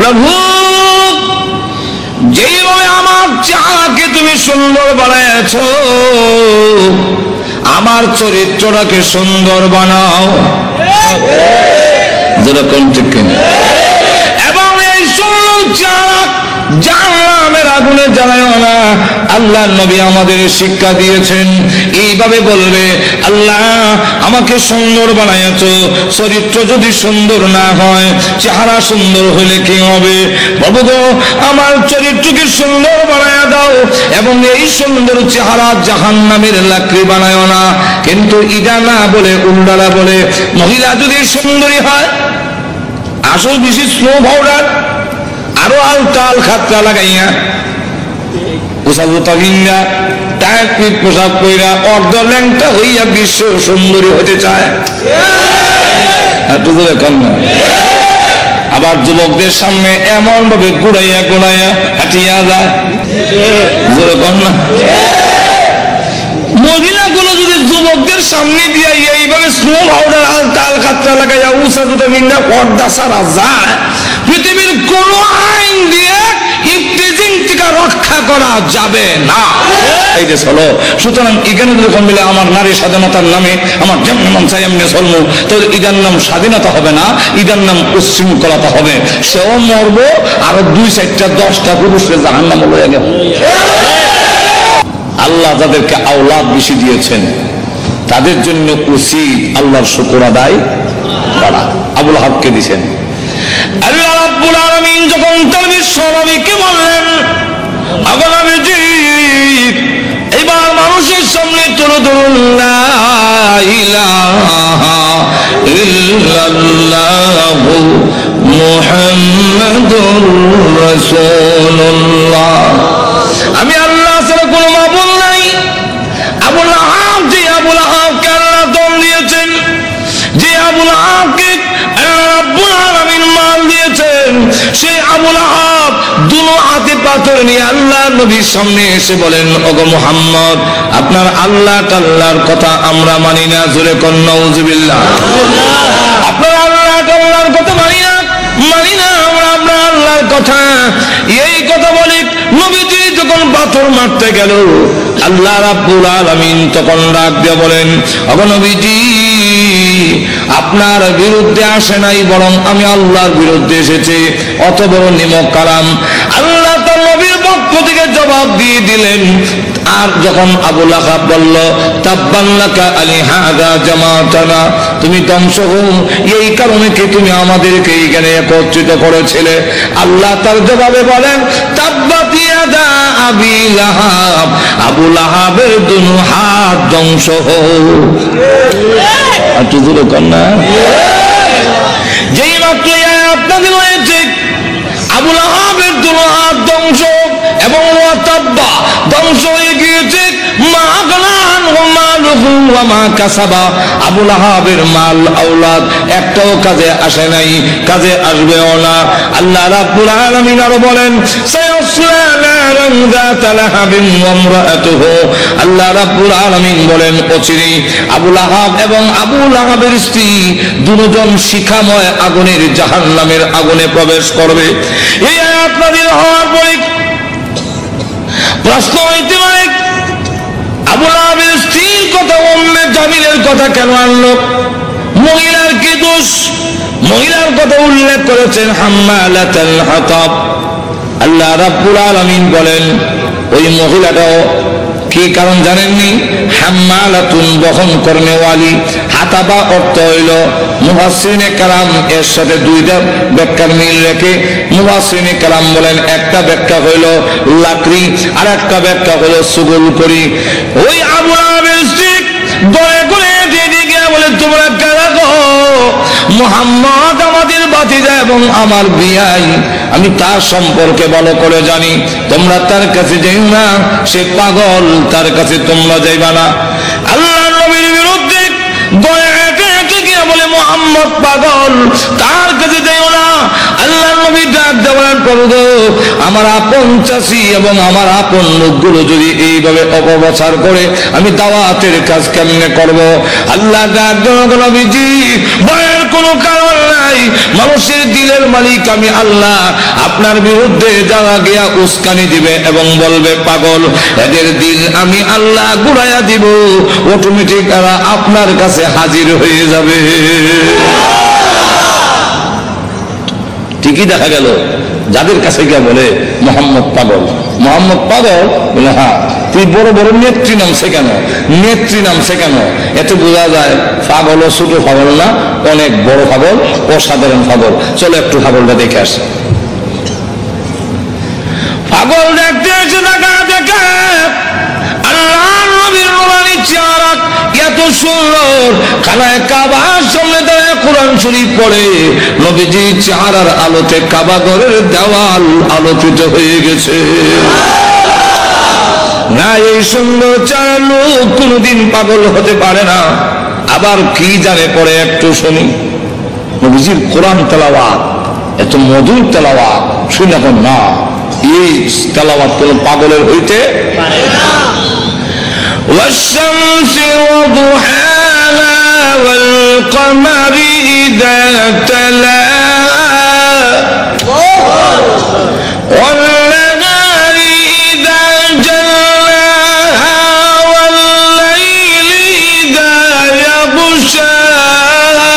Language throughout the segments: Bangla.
প্রভু যেইভাবে আমার চেহারাকে তুমি সুন্দর বানাইছো, আমার চরিত্রটাকে সুন্দর বানাও। যেরকম ঠিক কিনা? এবং এই সুন্দর চেহারা জাহান্নামের আগুনে জ্বালায়ও না। আল্লাহর নবী আমাদের শিক্ষা দিয়েছেন, এইভাবে বলবে, আল্লাহ আমাকে সুন্দর বানাইছো, চরিত্র যদি সুন্দর না হয়, চেহারা সুন্দর হলে কি হবে? প্রভু গো, আমার চরিত্রকে সুন্দর বানায়া দাও এবং এই সুন্দর চেহারা জাহান্নামের লাকড়ি বানায়ও না। কিন্তু ইডা না বলে উল্টালা বলে, মহিলা যদি সুন্দরী হয়, আসল বেশি স্নো পাউডার আরো আলতাল খাতরা লাগাইয়া পোশাক পইরা অর্ধ ল্যাংটা হইয়া বিশ্ব সুন্দরী হতে চায়। আবার যুবকদের সামনে এমন ভাবে গুড়াইয়া গুড়াইয়া হাঁটিয়া যায়। মহিলাগুলো যদি যুবকদের সামনে দিয়ে এইভাবে স্নো পাউডার আলতাল খাতরা লাগাইয়া উষা দুটো মিন্ডা পর্দা সারা যায়, পৃথিবীর কোন আইন দিয়ে ইফতিজিং থেকে রক্ষা করা যাবে না। এই যে চলো, সুতরাং এখানে যখন মিলে আমার নারী স্বাধীনতার নামে আমার যেমন মন চাই এমনি চলবো, তো ইদার নাম স্বাধীনতা হবে না, ইদার নাম উচ্ছৃঙ্খলতা হবে। সেও মরবো, আরো 2-4-10টা পুরুষের জাহান্নাম হয়ে গেল। আল্লাহ যাদেরকে আওলাদ বেশি দিয়েছেন তাদের জন্য উচিত আল্লাহর শুকর আদায় করা। আবুল হাবকে দিয়েছেন আল্লাহ রাব্বুল আলামিন যখন তার বিশ্ব নবীকে বললেন, আবু নবীজি এবার মানুষের সামনে তুলে ধরুন লা ইলাহা ইল্লাল্লাহু মুহাম্মাদুর রাসূলুল্লাহ। আমি আল্লাহ ছাড়া কোনো মাবুদ নাই। আবুল আহাব, যে আবুল আহাবকে আল্লাহ দম দিয়েছেন, যে আবুল আহাবকে আল্লাহ রাব্বুল আলামিন মাল দিয়েছেন, সেই আবুল আহাব দুনো হাতে পাথর নিয়ে আল্লাহ নবীর সামনে এসে বলেন, ওগো মুহাম্মদ, আপনার আল্লাহ তাআলার কথা আমরা মানি না। জোরে কোন নাউজুবিল্লাহ। আপনার আল্লাহ তাআলার কথা মানি না আমরা আল্লাহর কথা। এই কথা বলে নবীজি যখন পাথর মারতে গেল, আল্লাহ রাব্বুল আলামিন তখন ডাক দিয়ে বলেন, ওগো নবীজি, আপনার বিরুদ্ধে আসে নাই, বরং আমি আল্লাহর বিরুদ্ধে এসেছি। অত বড় নিমক কালাম আল্লাহ তার নবীর পক্ষ থেকে জবাব দিয়ে দিলেন। আর যখন আবু লাহাব বলল, তাব্বান লাকা আলিহাযা জামাতানা, তুমি ধ্বংস হও, এই কারণে কি তুমি আমাদেরকে এইখানে একত্রিত করেছিলে? আল্লাহ তার জবাবে বলেন, তাব্বাত ইয়াদা আবি লাহাব, আবু লাহাবের দুনো হাত ধ্বংস হোক। আর তো দূরে কন্যা যেই মাত্র আপনাদের হয়েছে আবু লাহাবের দুনো হাত ধ্বংস এবং ওয়াতাব্বা ধ্বংস হয়ে গিয়েছে। মা গালান ওয়া মালুহু ওয়া মা কাসাবা, আবু লাহাবের মাল আওলাদ একটাও কাজে আসে নাই, কাজে আসবেও না। আল্লাহ রাব্বুল আলামিন আরো বলেন, সায়াসলা নারান যাতা লাহাবিন ওয়া ইমরাআতুহু, আল্লাহ রাব্বুল আলামিন বলেন, অচিরেই আবু লাহাব এবং আবু লাহাবের স্ত্রী দুজন শিখাময় আগুনের জাহান্নামের আগুনে প্রবেশ করবে। এই আয়াত নাযিল হওয়ার পরে প্রশ্ন হইতে পারে, আবু লাহাবের স্ত্রীর কথা উম্মে জামিলের কথা কেন আনলো? মহিলার কি দোষ? মহিলার কথা উল্লেখ করেছেন হাম্মালাতুল হাতাব। আল্লাহ রাব্বুল আলামিন বলেন, ওই মহিলাটাও কি কারণ জানেননি? হাম্মালাতুন, বহন করনেওয়ালি। হাতাবা অর্থ হইল, মুফাসসিরিনে কালাম এর সাথে দুইটা ব্যাখ্যার মিল রেখে মুফাসসিরিনে কালাম বলেন, একটা ব্যাখ্যা হইল লাকড়ি, আর একটা ব্যাখ্যা হইল সুগুল করি। ওই আবু লাহাবের স্ত্রী দয়া করে দিকে বলে, তোমরা কারা গো? মুহাম্মদ আমাদের ভাতিজা এবং আমার বিয়াই, আমি তার সম্পর্কে ভালো করে জানি, তোমরা তার কাছে যাইও না, সে পাগল, তার কাছে তোমরা যাইবা না। আল্লাহ নবীর বিরুদ্ধে বলে মুহাম্মদ পাগল, তার কাছে যাইও না। আল্লাহ নবী ডাক দেওয়ার পর, আমার আপন চাষি এবং আমার আপন লোকগুলো যদি এইভাবে অপপ্রচার করে, আমি দাওয়াতের কাজ কেমনে করব? আল্লাহ ডাক দেওয়া, নবীজি ভয়ের কোনো কারণ নাই। মানুষের দিলের মালিক আমি আল্লাহ। আপনার বিরুদ্ধে যারা গিয়া উস্কানি দিবে এবং বলবে পাগল, এদের দিল আমি আল্লাহ ঘুরাইয়া দিব, অটোমেটিক এরা আপনার কাছে হাজির হয়ে যাবে। ঠিকই দেখা গেল যাদের কাছে গিয়া বলে মোহাম্মদ পাগল, মোহাম্মদ পাগল, বলে হ্যাঁ তুই বড় বড় নেত্রী নামছে কেন, নেত্রী নামছে কেন, এতে বোঝা যায় পাগল ও ছোট পাগল না, অনেক বড় পাগল, অসাধারণ পাগল। চলো একটু পাগলটা দেখে আসি। পাগল দেখতে এসে দেখা দেখে আল্লাহ নবীর নুরানি চেহারা এত সুন্দর, খানায় কাবার সামনে দাঁড়িয়ে কোরআন শরীফ পড়ে, নবীজির চেহারার আলোতে কাবা ঘরের দেওয়াল আলোকিত হয়ে গেছে। না, এই সুন্দর চেহারার লোক কোনদিন পাগল হতে পারে না। আবার কি জানে পড়ে একটু শুনি। নবীজির কোরআন তেলাওয়াত এত মধুর তেলাওয়াত শুনে না, এই তেলাওয়াত কোন পাগলের হইতে পারে না। والشمس وضحاها والقمر إذا تلاها والنهار إذا جلاها والليل إذا يغشاها।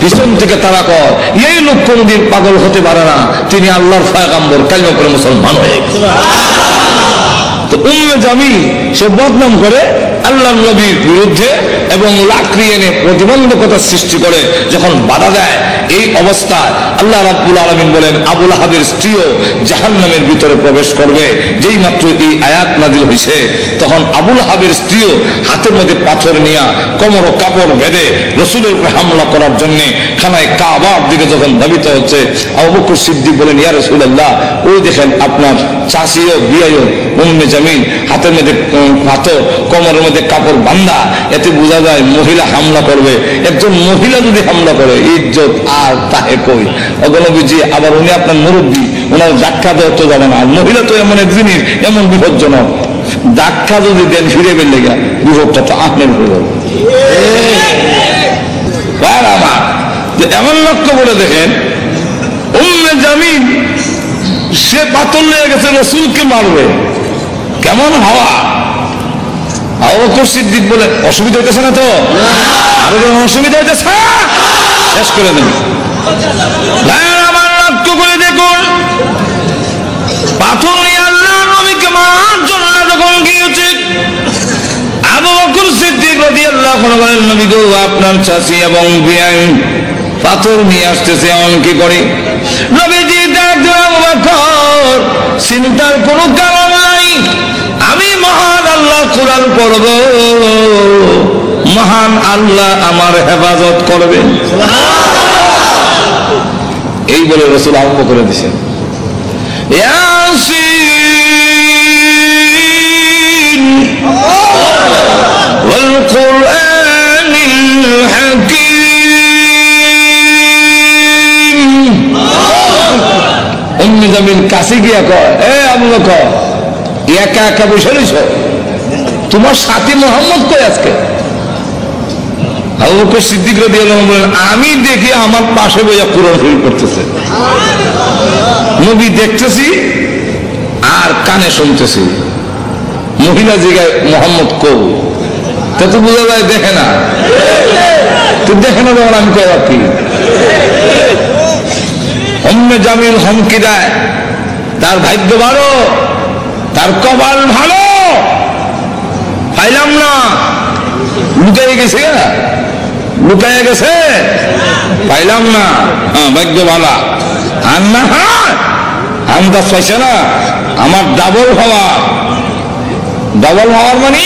পিছন থেকে তারা কয় এই লোক কোনদিন পাগল হতে পারে না, তিনি আল্লাহর পয়গম্বর, কালিমা পড়ে মুসলমান হয়ে গেছে। তো উম্মে জামিল সে বদনাম করে আল্লাহর নবীর বিরুদ্ধে এবং লাকড়ি এনে প্রতিবন্ধকতা সৃষ্টি করে যখন বাধা দেয়, এই অবস্থায় আল্লাহ রাব্বুল আলামিন বলেন আবু লাহাবের স্ত্রীও জাহান্নামের ভিতরে প্রবেশ করবে। যেই মাত্র এই আয়াত নাযিল হয়েছে তখন আবু লাহাবের স্ত্রীও হাতের মধ্যে পাথর নিয়ে কোমর ও কাপড় বেঁধে রাসূলের উপরে হামলা করার জন্য খানায় কাবার দিকে যখন ধাবিত হচ্ছে, আবু বকর সিদ্দিক বলেন ইয়া রাসূলুল্লাহ, ওই দেখেন আপনার চাচিও বিয়াইও উম্মে জামিল হাতের মধ্যে পাথর, কোমরের মধ্যে কাপড় বান্ধা, এতে বোঝা যায় মহিলা হামলা করবে। একজন মহিলা যদি হামলা করে ইজ্জত আর তাহে কই। নবীজি আবার উনি আপনার মুরব্বী, ওনার ধাক্কা দেওয়া তো যাবে না। আর মহিলা তো এমন এক জিনিস, এমন বিপজ্জনক, ধাক্কা যদি দেন ফিরে বেরলে গা বিপদটা তো আপনার হয়ে যাবে। আমার এমন লক্ষ্য করে দেখেন উম্মে জামিল সে পাথর নিয়ে গেছে রাসূলকে মারবে, কেমন হওয়া। আবু বকর সিদ্দিক বলে অসুবিধা হইতেছে না তো, আরো অসুবিধা হইতেছে, শেষ করে দেন। আমার লক্ষ্য করে দেখুন পাথর নিয়ে আল্লাহ নবীকে মারার জন্য যখন গিয়েছে, আবু বকর সিদ্দিক রাদিয়াল্লাহু আনহু বলেন নবী গো, আপনার চাচি এবং বিয়াই পাথর নিয়ে আসতেছে, এমন কি করি? নবীজি দেখলেন আবু বকর, চিন্তার কোনো কারণ নাই, আমি মহান আল্লাহ কোরআন পড়ব, মহান আল্লাহ আমার হেফাজত করবেন। এই বলে রাসূল আরম্ভ করে দিয়েছেন ইয়াসিন ওয়াল কুরআনিল হাকীম। উম্মে জামিল কাছে গিয়া কয়, এ আবু বকর, একা একা বসে রইছ, তোমার সাথী মোহাম্মদ কই আজকে? আবু বকর সিদ্দিক রাদিয়াল্লাহু আনহু বলেন আমি দেখি আমার পাশে বইয়া কোরআন শরীফ পড়তেছে, নবী দেখতেছি আর কানে শুনতেছি। মহিলা জিগায় মোহাম্মদ কও, তা তো বোঝা যায় দেখে না, তো দেখে না যখন আমি কয় কি। উম্মে জামিল হুমকি দেয়, তার ভাগ্য ভালো, তার কপাল ভালো, পাইলাম না, লুকাই গেছে, লুকাই গেছে, পাইলাম না, ভাগ্য ভালো। আর না আন্দাজ পাইছে না, আমার ডাবল হওয়া, ডাবল হওয়ার মানে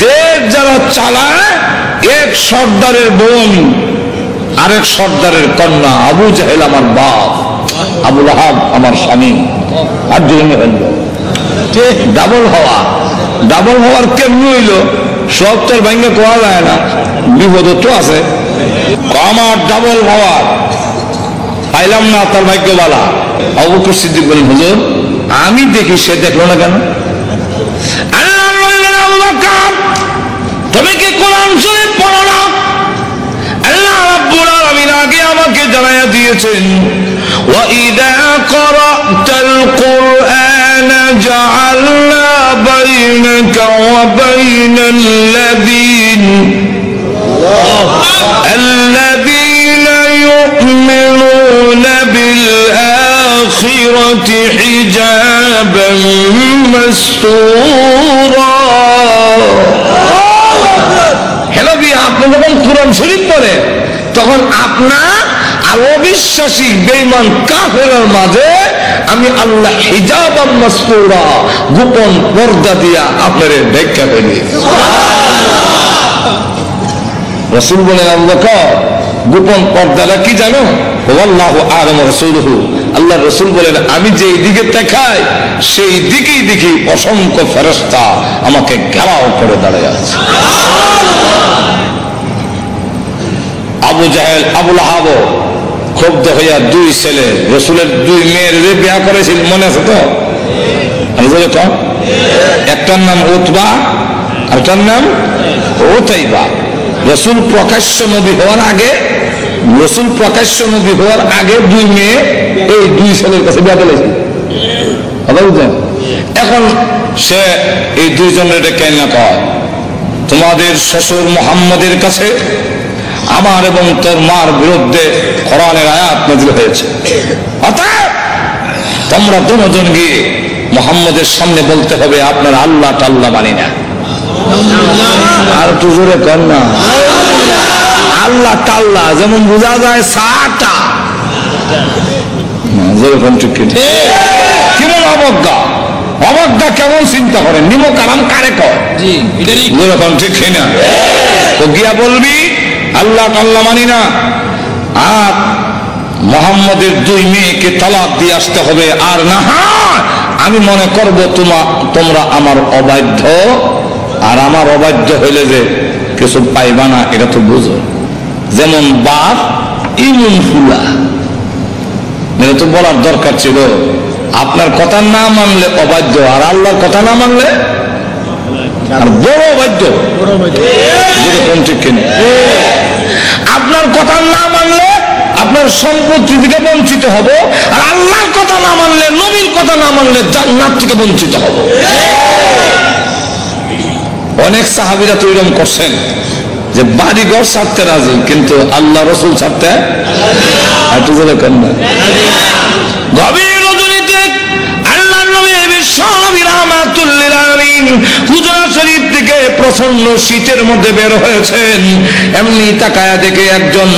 দেশ যারা চালায়, এক সর্দারের বোন আরেক সর্দারের কন্যা, আবু জাহেল আমার বাপ, আবু লাহাব আমার স্বামী, আর দুজনে হইল ডাবল হওয়া। ডাবল হওয়ার কেমনি হইল? সব তোর ভাঙ্গে কোয়া যায় না, বিপদ তো আছে। আমার ডাবল হওয়া পাইলাম না, তার ভাগ্য বালা। আবু বকর সিদ্দিক বলেন হুজুর আমি দেখি, সে দেখলো না কেন? আল্লাহ বললেন আবু বকর, তুমি কি কোরআন শরীফ পড়ো না? আমি দিয়েছেন, ওয়াইদা ক্বরাতাল কুরআনা জাআলনা বাইনাকা ওয়া বাইনাল্লাযীনা ইউমিনুনা বিল আখিরাতি হিজাবান মাসতুরা। আপনি যখন কুরআন শরীফ পড়ে তখন আপনার আর অবিশ্বাসী বেঈমান কাফেরের মাঝে আমি আল্লাহ হিজাবান মাসতুরা গোপন পর্দা দিয়া আপনারে ঢেকে ফেলি। রাসূল বলেন, আল্লাহ গোপন পর্দাটা কি জানো? আল্লাহু আ'লামু রাসূলুহু, আল্লাহ রাসূল বলেন আমি যেই দিকে তাকাই সেই দিকেই দেখি অসংখ্য ফেরেশতা আমাকে ঘেরাও করে দাঁড়িয়ে আছে। আবু জাহেল, আবু লাহাব ক্ষুব্ধ হইয়া দুই ছেলে রাসূলের দুই মেয়ের বিয়ে করেছিল, মনে আছে তো? একটার নাম উতবা আর একটার নাম উতাইবা। রাসূল প্রকাশ্য নবী হওয়ার আগে দুই মেয়ে এই দুই ছেলের কাছে বিয়ে করেছিল। এখন সে এই দুইজনের ডেকে না কয়, তোমাদের শ্বশুর মুহাম্মদের কাছে আমার এবং তোর মার বিরুদ্ধে কোরআনের আয়াত নাযিল হয়েছে, অতএব তোমরা দুজন গিয়ে মুহাম্মদের সামনে বলতে হবে আপনার আল্লাহ টাল্লাহ মানি না। আর একটু জোরে কর না, আল্লাহ টাল্লাহ যেমন বোঝা যায় সাটা কেমন অবজ্ঞা, অবজ্ঞা কেমন চিন্তা করেন, নিমো কালাম কারে কয় ঠিক না? তো গিয়া বলবি আল্লাহ আল্লাহ মানি না, আর মুহাম্মদের দুই মেয়েকে তালাক দিয়ে আসতে হবে, আর না আমি মনে করব তোমরা আমার অবাধ্য, আর আমার অবাধ্য হইলে যে কিছু পাইবা না এটা তো বুঝো। যেমন বাপ ইমুন ফুলা, এটা তো বলার দরকার ছিল, আপনার কথা না মানলে অবাধ্য, আর আল্লাহর কথা না মানলে আর বড় অবাধ্য। আপনার কথা না মানলে আপনার সম্পত্তি থেকে বঞ্চিত হব, আর আল্লাহর কথা না মানলে, নবীর কথা না মানলে জান্নাত থেকে বঞ্চিত হব। অনেক সাহাবীরা তো এরকম করছেন যে বাড়ি ঘর ছাড়তে রাজি, কিন্তু আল্লাহ রাসূল ছাড়তে একটু বলে কেন না। গভীর রজনীতে আল্লাহর নবী বিশ্ব নবী রাহমাতুল লিল আলামিন হুজরা শরীফ থেকে প্রচন্ড শীতের মধ্যে বের হয়েছেন, এমনি তাকায়া দেখে একজন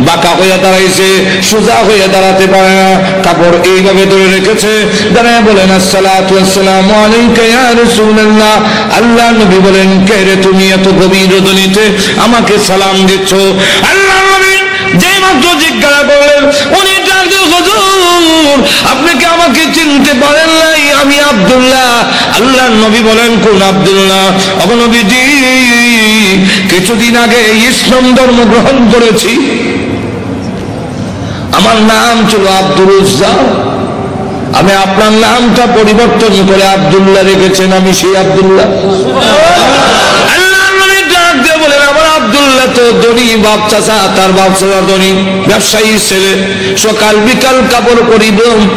বাঁকা হয়ে দাঁড়াইছে, সোজা হয়ে দাঁড়াতে পারে না, কাপড় এইভাবে ধরে রেখেছে, দাঁড়ায় বলেন আসসালাতু ওয়াসসালামু আলাইকা ইয়া রাসূলুল্লাহ। আল্লাহ নবী বলেন, কে রে তুমি এত গভীর রজনীতে আমাকে সালাম দিচ্ছ? আল্লাহ নবী যেই মাত্র জিজ্ঞাসা করলেন, উনি ডাকতে, হুজুর আপনি কি আমাকে চিনতে পারেন নাই? আমি আব্দুল্লাহ। আল্লাহ নবী বলেন, কোন আব্দুল্লাহ? ও নবীজি, কিছুদিন আগে ইসলাম ধর্ম গ্রহণ করেছি, আমার নাম ছিল আব্দুল উজ্জা, আমি আপনার নামটা পরিবর্তন করে আব্দুল্লাহ রেখেছেন, আমি সেই আব্দুল্লাহ। আব্দুল্লাহ তো ধনী বাপ চাচা, তার বাপ চাচা ধনী ব্যবসায়ী ছেলে, সকাল বিকাল কাপড়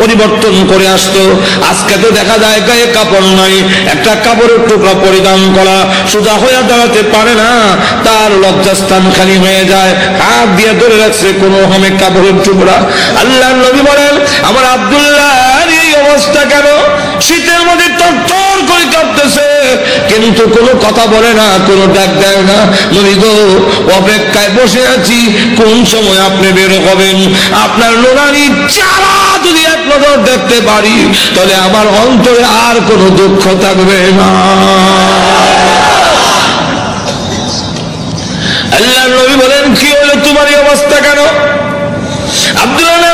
পরিবর্তন করে আসতো। আজকে তো দেখা যায় গায়ে কাপড় নাই, একটা কাপড়ের টুকরা পরিধান করা, সোজা হয়ে দাঁড়াতে পারে না, তার লজ্জাস্থান খালি হয়ে যায়, হাত দিয়ে ধরে রাখছে কোনো হামে কাপড়ের টুকরা। আল্লাহ নবী বলেন, আমার আব্দুল্লাহর এই অবস্থা কেন? শীতের মধ্যে তরতর করে কাঁপতেছে, কিন্তু কোনো কথা বলে না, কোনো ডাক দেয় না। নবী গো, অপেক্ষায় বসে আছি, কোন সময় আপনি বের হবেন? আপনার নোরানি চারা যদি এক নজর দেখতে পারি, তাহলে আমার অন্তরে আর কোনো দুঃখ থাকবে না। আল্লাহ নবী বলেন, কি হলো তোমার এই অবস্থা কেন? আব্দুল্লাহ,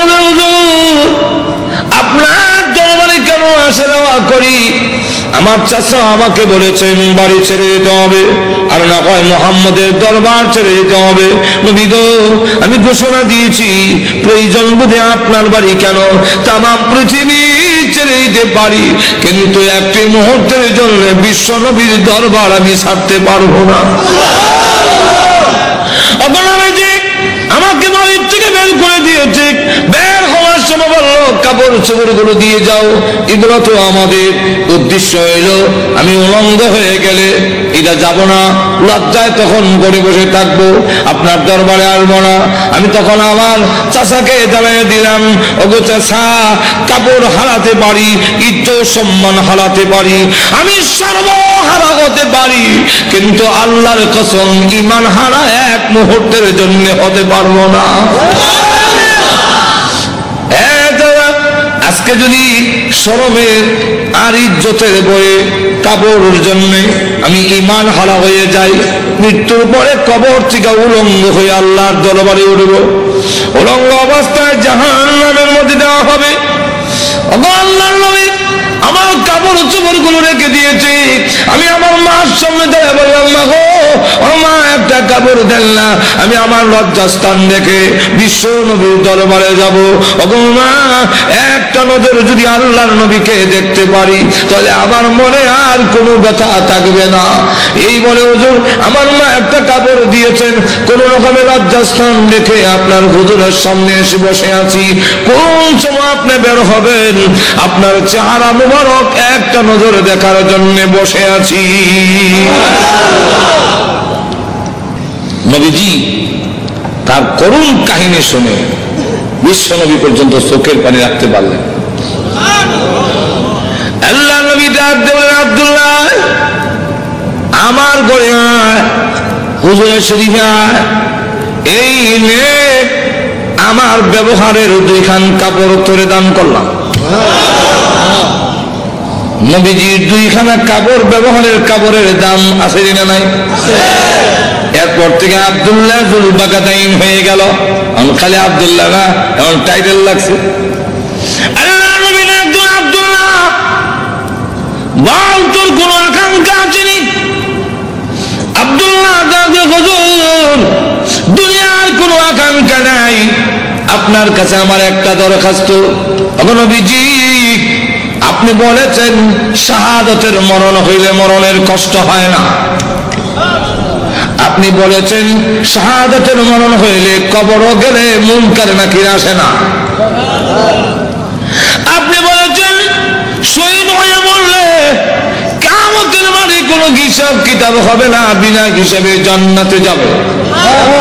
আপনার দরবারে কেন আসা যাওয়া করি? আমার চাচা আমাকে বলেছেন বাড়ি ছেড়ে যেতে হবে, আর না হয় মুহাম্মদের দরবার ছেড়ে যেতে হবে। নবী গো, আমি ঘোষণা দিয়েছি, প্রয়োজন বোধে আপনার বাড়ি কেন তাম পৃথিবী ছেড়ে যেতে পারি, কিন্তু একটি মুহূর্তের জন্য বিশ্ব নবীর দরবার আমি ছাড়তে পারবো না। আমাকে বাড়ির থেকে বের করে দিয়েছে, কাপড় চোপড়গুলো দিয়ে যাও। এগুলো তো আমাদের উদ্দেশ্য হইল আমি উলঙ্গ হয়ে গেলে এটা যাব না, লজ্জায় তখন ঘরে বসে থাকবো, আপনার দরবারে আসবো না। আমি তখন আমার চাচাকে জানিয়ে দিলাম, ওগো চাচা, কাপড় হারাতে পারি, ইজ্জত সম্মান হারাতে পারি, আমি সর্বহারা হতে পারি, কিন্তু আল্লাহর কসম ঈমান হারা এক মুহূর্তের জন্য হতে পারবো না। আজকে যদি শরমের আর ইজ্জতের বয়ে কাপড়ের জন্য আমি ঈমান হারা হয়ে যাই, মৃত্যুর পরে কবর থেকে উলঙ্গ হয়ে আল্লাহর দরবারে উঠব, উলঙ্গ অবস্থায় জাহান্নামের মধ্যে দেওয়া হবে। আল্লাহর নবী আমার কাপড় চোপড় গুলো রেখে দিয়েছে, আমি আমার মার সামনে দাঁড়িয়ে বললাম, মা গো, ও মা, একটা কাপড় দেন না, আমি আমার লজ্জাস্থান রেখে বিশ্ব নবীর দরবারে যাব। ওগো মা, একটা নজর যদি আল্লাহর নবীকে দেখতে পারি তাহলে আমার মনে আর কোনো ব্যথা থাকবে না। এই বলে হুজুর আমার মা একটা কাপড় দিয়েছেন, কোন রকমের লজ্জাস্থান রেখে আপনার হুজুরের সামনে এসে বসে আছি। কোন সময় আপনি বের হবেন, আপনার চেহারা মুবারক একটা নজর দেখার জন্য বসে আছি। নবীজি তার করুণ কাহিনী শুনে বিশ্ব নবী পর্যন্ত চোখের পানি রাখতে পারলেন। আল্লাহ নবী ডাক দেবেন, আব্দুল্লাহ আমার ঘরে হুজুরের শরীফে এই নে আমার ব্যবহারের 2খান কাপড় তোরে দান করলাম। নবীজির 2খানা কাপড় ব্যবহারের কাপড়ের দাম আছে না নাই? এরপর থেকে আব্দুল্লাহ জুল বাগাদাইন হয়ে গেল, খালি আব্দুল্লাহ না, এমন টাইটেল লাগছে। আল্লাহ নবী একজন আব্দুল্লাহ, বল তোর কোন আকাঙ্ক্ষা আছে নি? আব্দুল্লাহ হুজুর দুনিয়ার কোনো আকাঙ্ক্ষা নাই, আপনার কাছে আমার একটা দরখাস্ত। নবীজি আপনি বলেছেন শাহাদাতের মরণ হইলে মরণের কষ্ট হয় না, আপনি বলেছেন শাহাদাতের মরণ হইলে কবর গেলে মুনকার নাকির আসে না, আপনি বলেছেন শহীদ হয়ে মরলে কিয়ামতের মাঠে কোনো হিসাব কিতাব হবে না, বিনা হিসাবে জান্নাতে যাবে।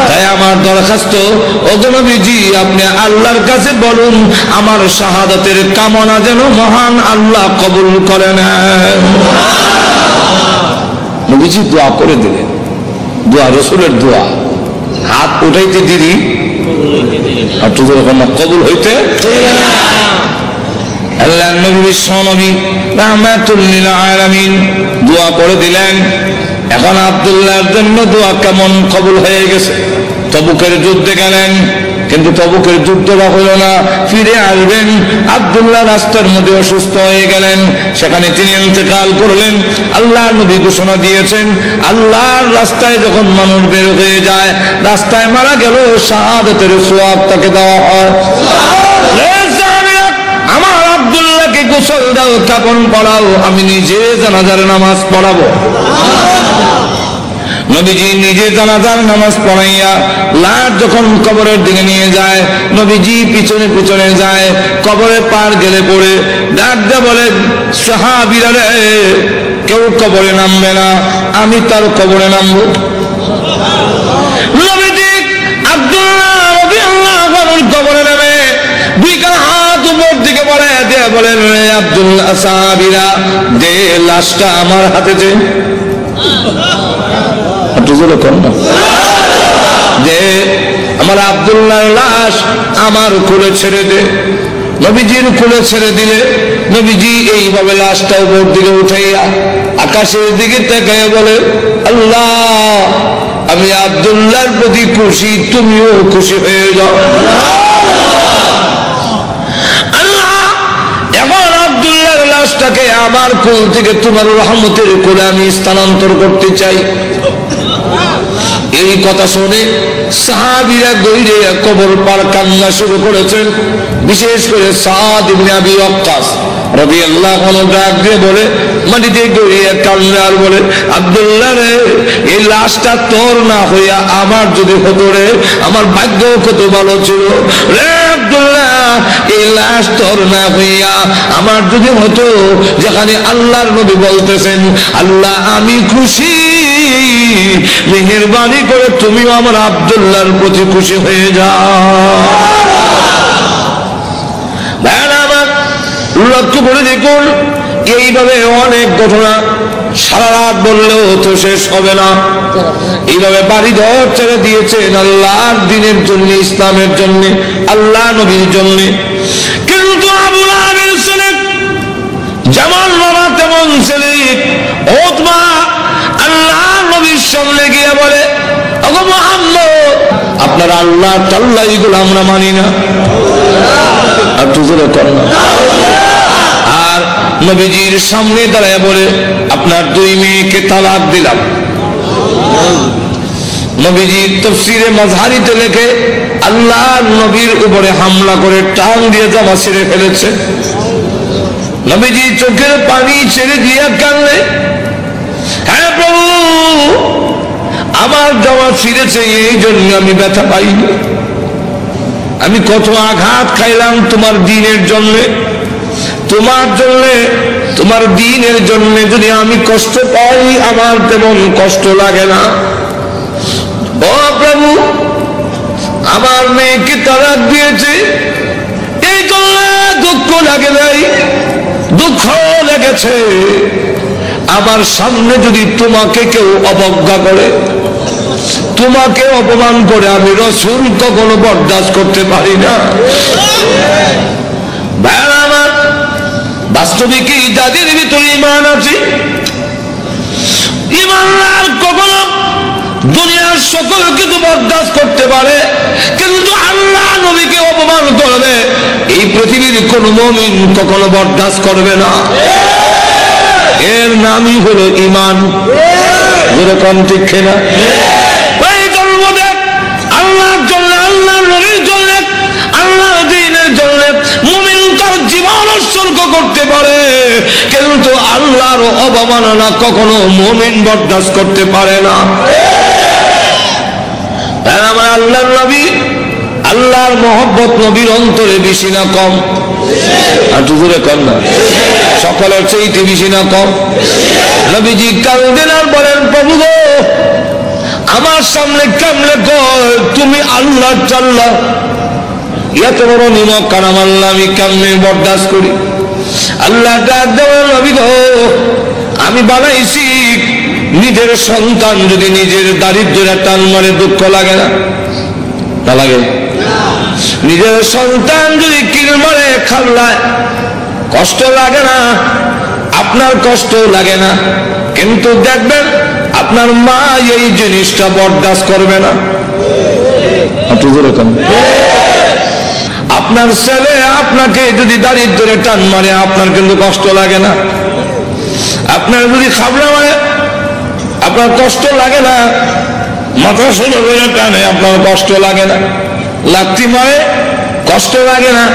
তাই আমার দরখাস্ত, ওগো নবীজি আপনি আল্লাহর কাছে বলুন আমার শাহাদাতের কামনা যেন মহান আল্লাহ কবুল করে নেন। নবীজি দোয়া করে দিলেন, দোয়া রসুলের দোয়া, হাত উঠাইতে দিদি কবুল হইতে। আল্লাহ নবী বিশ্ব নবী রাহমাতুল লিল আলামিন দোয়া করে দিলেন। এখন আব্দুল্লাহর জন্য দোয়া কেমন কবুল হয়ে গেছে। তবুকের যুদ্ধে গেলেন, কিন্তু তবুকের যুদ্ধটা হলো না, ফিরে আসবেন। আব্দুল্লাহ রাস্তার মধ্যে অসুস্থ হয়ে গেলেন, সেখানে তিনি ইন্তেকাল করলেন। আল্লাহ নবী ঘোষণা দিয়েছেন, আল্লাহর রাস্তায় যখন মানুষ বের হয়ে যায়, রাস্তায় মারা গেল শাহাদাতের সওয়াব তাকে দেওয়া হয়। আমার আব্দুল্লাহকে গোসল দাও, কাফন পরাও, আমি নিজে জানাজার নামাজ পড়াবো। নবীজি নিজে জানাজার নামাজ পড়াইয়া লাশ যখন কবরের দিকে নিয়ে যায়, নবীজি পিছনে পিছনে যায়, কবরে পার গেলে পড়ে ডাক দিয়ে বলে, সাহাবীরা রে, কেউ কবরে নামবে না, আমি তার কবরে নামবো। নবীজি আব্দুল্লাহ রাদিয়াল্লাহু আনহুর কবরে নামে 2 হাত উপর দিকে বলে দিয়ে বলেন, আব্দুল্লাহ, সাহাবীরা দে লাশটা আমার হাতে দে, যে আমার আব্দুল্লাহর লাশ আমার কোলে ছেড়ে দে। নবীজির কোলে ছেড়ে দিলে নবীজি এইভাবে লাশটা উপর দিকে উঠাইয়া আকাশের দিকে তাকাইয়া বলে, আল্লাহ আমি আব্দুল্লাহর প্রতি খুশি, তুমিও খুশি হয়ে যাও। আল্লাহ এখন আব্দুল্লাহর লাশটাকে আমার কোল থেকে তোমার রহমতের কোলে আমি স্থানান্তর করতে চাই। এই কথা শুনে সাহাবীরা দৌড়ে কবর পার কান্না শুরু করেছেন। বিশেষ করে সাদ ইবনে আবি ওয়াক্কাস রাদিয়াল্লাহু আনহু ডাক দিয়ে বলে, মাটিতে গড়িয়ে কান্না আর বলে, আব্দুল্লাহ রে, এই লাশটা তোর না হইয়া আমার যদি হতো রে, আমার ভাগ্য কত ভালো ছিল রে আব্দুল্লাহ, এই লাশ তোর না হইয়া আমার যদি হতো, যেখানে আল্লাহর নবী বলতেছেন আল্লাহ আমি খুশি, মেহেরবানি করে তুমিও আমার আব্দুল্লাহর প্রতি খুশি হয়ে যাও। লক্ষ্য করে দেখুন, এইভাবে অনেক ঘটনা সারা রাত বললেও তো শেষ হবে না। এইভাবে বাড়ি ঘর ছেড়ে দিয়েছেন আল্লাহর দ্বীনের জন্য, ইসলামের জন্য, আল্লাহ নবীর জন্য। কিন্তু আবু লাহাবের ছেলে যেমন বাবা তেমন ছেলে উতবা আল্লাহ নবীর সামনে গিয়ে বলে, ওগো মুহাম্মদ, আপনার আল্লাহ তাআলা এগুলো আমরা মানি না। আর তুজুরে কর না। আর নবীজির সামনে দাঁড়ায় বলে, আপনার 2 মেয়েকে তালাক দিলাম। নবীজি তাফসীরে মাযহারিতে লেখে আল্লাহ নবীর উপরে হামলা করে টান দিয়ে জামা ছিঁড়ে ফেলেছে। নবীজি চোখের পানি ছেড়ে দিয়ে কাঁদলে, হ্যাঁ প্রভু, আমার জামা ছিঁড়েছে এই জন্য আমি ব্যথা পাইনি। আমি কত আঘাত খাইলাম তোমার দ্বীনের জন্য, তোমার জন্য, তোমার দ্বীনের জন্য যদি আমি কষ্ট পাই আমার তেমন কষ্ট লাগে না। ও প্রভু, আমার মেয়েকে তালাক দিয়েছে, এই করলে দুঃখ লাগে নাই, দুঃখ লেগেছে। আমার সামনে যদি তোমাকে কেউ অবজ্ঞা করে, তোমাকে অপমান করে, আমি রাসূল কখনো বরদাস্ত করতে পারি না। বাস্তবিকই যাদের ভিতরে ঈমান আছে, ঈমানদার কখনো দুনিয়ার সকল কিছু বরদাস্ত করতে পারে, কিন্তু আল্লাহ নবীকে অপমান করবে এই পৃথিবীর কোন মুমিন কখনো বরদাস্ত করবে না। এর নামই হলো ঈমান। যেরকম ঠিক না, ওই জন্মতে আল্লাহর জন্য, আল্লাহর নবীর জন্য, আল্লাহর দ্বীনের জন্য মুমিন তার জীবন উৎসর্গ করতে পারে, কিন্তু আল্লাহর অবমাননা কখনো মুমিন বরদাস্ত করতে পারে না। আমার আল্লাহর নবী, আল্লাহর মহব্বত নবীর অন্তরে বেশি না কম? আর জোরে কর না। সকলের চাইতে বেশি না কম? নবীজি কাঁদেন আর বলেন, প্রভু গো, আমার সামনে কেমনে কয় তুমি আল্লাহ চাল্লাহ, এত বড় নিমক কারাম আল্লাহ আমি কেমনে বরদাস্ত করি? আল্লাহ ডাক দেওয়ার, নবী গো, আমি বানাইছি নিজের সন্তান যদি নিজের দারিদ্র্যের টান মারে দুঃখ লাগে না? না লাগে? নিজের সন্তান যদি কিল মারে খাল্লায় কষ্ট লাগে না? আপনার কষ্ট লাগে না, কিন্তু দেখবেন আপনার মা এই জিনিসটা বরদাস্ত করবে না। আপনার ছেলে আপনাকে যদি দারিদ্র্যের টান মারে আপনার কিন্তু কষ্ট লাগে না? আপনার যদি খাবলা মারে আপনার কষ্ট লাগে না? মাথা সোজা করে টানে আপনার কষ্ট লাগে না? লাথি মারে কষ্ট লাগে না,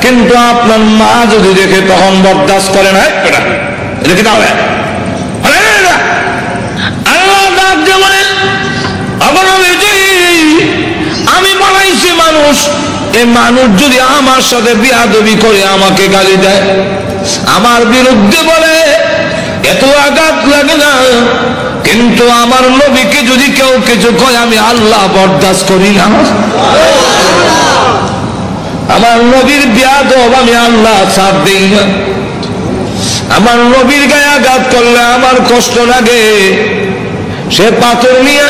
কিন্তু আপনার মা যদি দেখে তখন বরদাস্ত করে না। দেখে তাহলে আল্লাহ ডাক দিয়ে বলেন, আমি বানাইছি মানুষ, এই মানুষ যদি আমার সাথে বিয়াদবি করে, আমাকে গালি দেয়, আমার বিরুদ্ধে বলে, এত আঘাত লাগে না, কিন্তু আমার নবীকে যদি কেউ কিছু কয় আমি আল্লাহ বরদাস্ত করি না। আমার নবীর বিয়াদব আমি আল্লাহ ছাড় দেই না। আমার নবীর গায়ে আঘাত করলে আমার কষ্ট লাগে। সে পাথর নিয়ে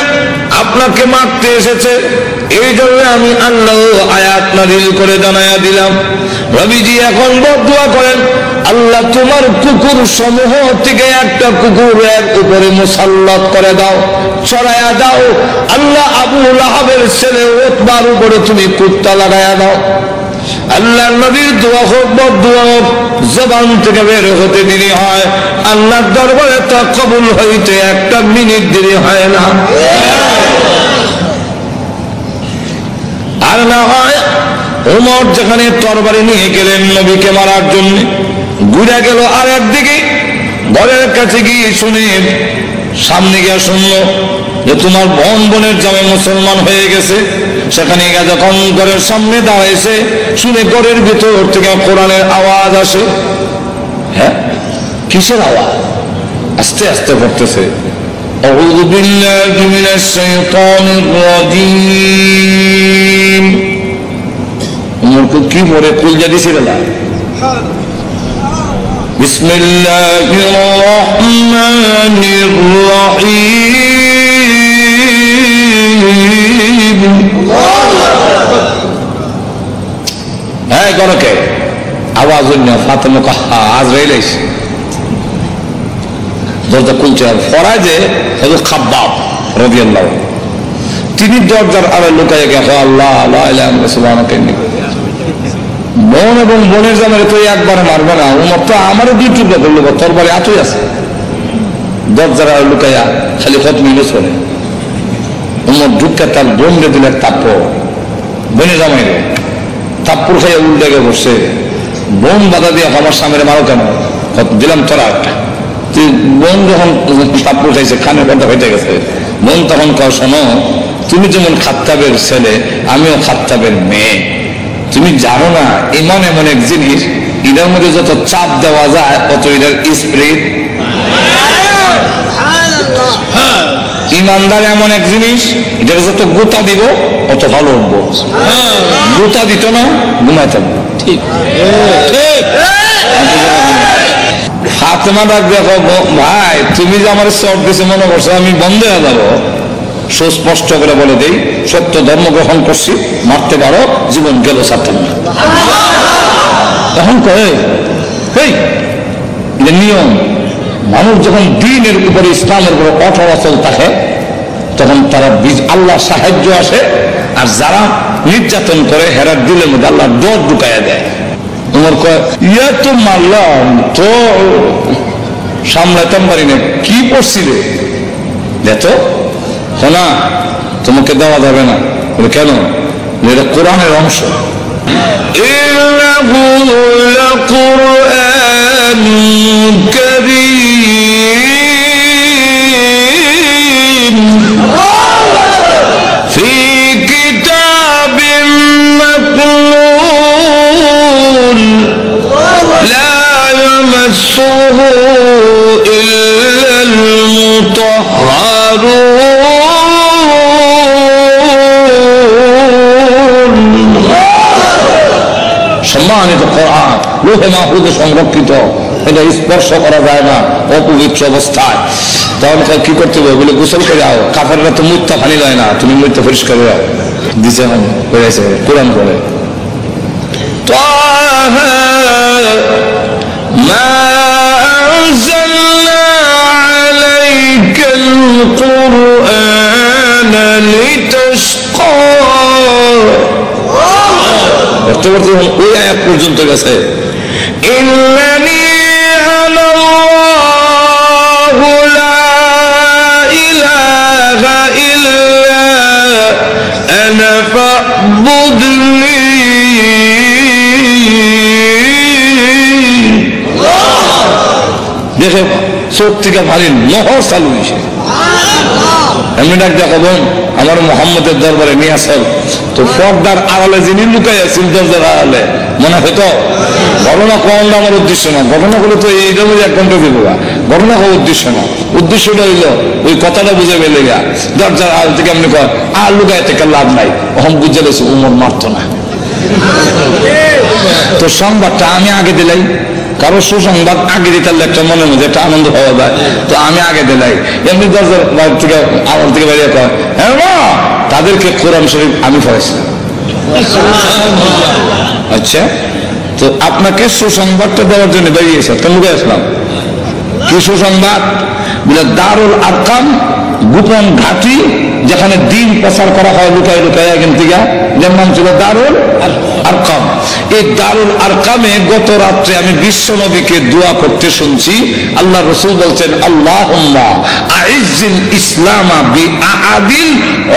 আপনাকে মারতে এসেছে, এই জন্য আমি আল্লাহ আয়াত নাযিল করে জানায়া দিলাম। নবীজি এখন বদদুয়া করেন, আল্লাহ তোমার কুকুর সমূহ থেকে একটা কুকুরের উপরে মুসাল্লাত করে দাও, চড়াইয়া দাও। আল্লাহ আবু লাহাবের ছেলে উতবার উপরে তুমি কুত্তা লাগাইয়া দাও। আল্লাহ নবীর দোয়া হোক বদদুয়া হোক, জবান থেকে বের হতে দেরি হয়, আল্লাহর দরবারে তা কবুল হইতে একটা মিনিট দেরি হয় না। আর না হয় ওমর যেখানে তরবারি নিয়ে গেলেন নবীকে মারার জন্য, ঘুরে গেল আর একদিকে, ঘরের কাছে গিয়ে শুনে সামনে গিয়ে শুনল যে তোমার বোন বোনের জামাই মুসলমান হয়ে গেছে। সেখানে যখন ঘরের সামনে দাঁড়াইছে, শুনে ঘরের ভিতর থেকে কোরআনের আওয়াজ আসে। হ্যাঁ, কিসের আওয়াজ? আস্তে আস্তে পড়তেছে, আউযু বিল্লাহি মিনাশ শাইতানির রাজীম। কি পড়ে কুলজা দিছিল না। বিসমিল্লাহির রহমানির রহিম। হ্যাঁ, গণকে আওয়াজ ফাতেমা কাহা আজরাইল আইছে, দরজা খুলছে। আর ফরায় যে খাব্বাব রাদিয়াল্লাহু, তিনি দরজার আড়ে লুকায় গেছে। আল্লাহ লা ইলাহা ইল্লাল্লাহ সুবহানাকা ইন্নী। বোন এবং বোনের জামাই তো একবারে মারবে না, উমর তো আমারও দুই টুকরা করলো, তোর বাড়ি এতই আছে। দরজার আড়ে লুকাইয়া খালি কত মিনিট করে উমর ঢুকে তার বোনকে দিল এক তাপ্পড়, বোনের জামাই রে তাপ্পড় খাইয়া উল্টে গিয়ে বসছে। বোন বাধা দিয়ে আমার সামনে মারো কেন? দিলাম তোরা একটা। তুই বোন যখন তাপ্পড় খাইছে, খানের কথা হইতে গেছে, বোন তখন কও, শোনো, তুমি যেমন খাত্তাবের ছেলে, আমিও খাত্তাবের মেয়ে। তুমি জানো না ইমান এমন এক জিনিস, এটার মধ্যে যত চাপ দেওয়া যায় অত এটার স্পিরিট। ইমানদার এমন এক জিনিস, এটার যত গোতা দিব অত ভালো উঠবো। গোতা দিত না, ঘুমাইতাম। ঠিক ঠিক। ফাতেমা ডাক দেখো, ভাই তুমি যে আমার চট দিছে মনে করছো আমি বন্ধ হয়ে যাবো? সুস্পষ্ট করে বলে দেই, সত্য ধর্ম গ্রহণ করছি, মারতে পারো, জীবন গেল ছাড়তাম না। তখন কয়ে নিয়ম, মানুষ যখন দিনের উপরে ইসলামের উপরে অটল অচল থাকে, তখন তারা আল্লাহ সাহায্য আসে। আর যারা নির্যাতন করে হেরার দিলের মধ্যে আল্লাহ ডর ঢুকাইয়া দেয়। তোমার কয়, ইয়া তো মারলাম তো সামলাইতাম পারি না, কি পড়ছিলে? দেখো না, তোমাকে দেওয়া যাবে না। কেন? এটা কোরআনের অংশ। ফি কিতাবিন মাকনুন লা ইয়ামাসসুহু ইল্লাল মুতাহহারুন। সম্মানিত কোরআন লোহে মাহফুজে সংরক্ষিত, এটা স্পর্শ করা যায় না অপবিত্র অবস্থায়। তখন কি করতে হবে? বলে গোসল করে যাও। কাফেররা তো মুত্তা পানি লয় না, তুমি মুত্তা পরিষ্কার করে যাও। দিছে হয়েছে কোরআন করে, মা আনজালনা আলাইকাল কুরআনা লিতাশকা। ওই আয়াত পর্যন্ত গেছে, ইন্নানি আনাল্লাহু লা ইলাহা ইল্লা আনা ফা'বুদনি। দেখে চোখ থেকে ভারী নহর চালু হয়েছে। এমনি ডাক দেখাবো, আমার মোহাম্মদের দরবারে নিয়ে আসল। তো পর্দার আড়ালে যিনি লুকাই আছেন দরজার আড়ালে, মনে হয়তো ঘটনা কোনটা আমার উদ্দেশ্য না। ঘটনা গুলো তো এইটার মধ্যে 1 ঘন্টা দিব, ঘটনা হওয়ার উদ্দেশ্য না। উদ্দেশ্যটা হইল ওই কথাটা বুঝে পেলে গা দরজার আড়াল থেকে এমনি কয়, আর লুকাই থেকে লাভ নাই। অহম বুঝে গেছে উমর মারত না। তো সংবাদটা আমি আগে দিলাই, কারো সুসংবাদ আগে দিতে একটা মনের মধ্যে একটা আনন্দ পাওয়া যায়। তো আমি আগে দিলাই, এমনি দরজার থেকে আড়াল থেকে বেরিয়ে কয়, হ্যাঁ মা, তাদেরকে কোরআন শরীফ আমি পড়াইছিলাম। আচ্ছা, তো আপনাকে সুসংবাদটা দেওয়ার জন্য বেরিয়েছে, তো লুকে আসলাম। কি সুসংবাদ? বলে দারুল আরকাম, গোপন ঘাঁটি, যেখানে দিন প্রচার করা হয় লুকায় লুকায় এখান থেকে, যার নাম ছিল দারুল আরকাম। এই দারুল আরকামে গত রাত্রে আমি বিশ্ব নবীকে দোয়া করতে শুনছি। আল্লাহ রাসূল বলছেন, আল্লাহুম্মা আইজ্জিল ইসলামা বিআদিল